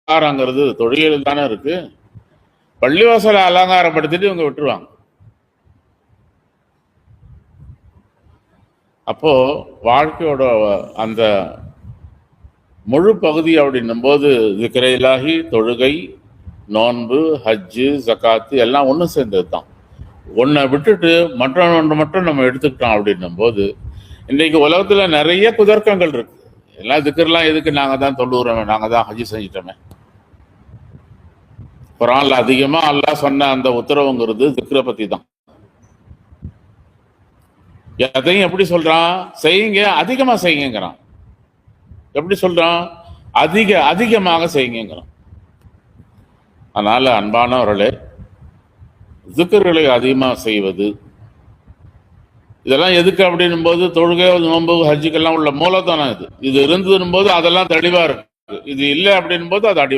அலங்காரங்கிறது தொழில் தானே இருக்கு. பள்ளிவாசலை அலங்காரப்படுத்திட்டு இவங்க விட்டுருவாங்க. அப்போ வாழ்க்கையோட அந்த முழு பகுதி அப்படின்னும் போது திக்ரையிலாகி, தொழுகை, நோன்பு, ஹஜ்ஜு, ஜக்காத்து எல்லாம் ஒன்றும் சேர்ந்தது தான். ஒன்றை விட்டுட்டு மற்றொன்று மட்டும் நம்ம எடுத்துக்கிட்டோம் அப்படின்னும் போது இன்றைக்கு உலகத்துல நிறைய குதர்க்கங்கள் இருக்கு. எல்லாம் திக்கர்லாம் எதுக்கு, நாங்க தான் தொழுகிறோமே, நாங்க தான் ஹஜ்ஜு செஞ்சிட்டோமே. குர்ஆன்ல அதிகமா அல்லாஹ் சொன்ன அந்த உத்தரவுங்கிறது திக்ரை பத்தி தான். எதையும் எப்படி சொல்றான், செய்யுங்க, அதிகமா செய்யுங்கிறான். எப்படி சொல்றான், அதிகமாக செய்யுங்கிறான். அதனால அன்பானவர்களே, திக்ர்களை அதிகமாக செய்வது, இதெல்லாம் எதுக்கு அப்படின்னும் போது தொழுகை, நோன்பு, ஹஜ்ஜுக்கெல்லாம் உள்ள மூலதனம் இது இருந்ததுன்னு போது அதெல்லாம் தெளிவா இருக்கு. இது இல்லை அப்படின்னும் போது அது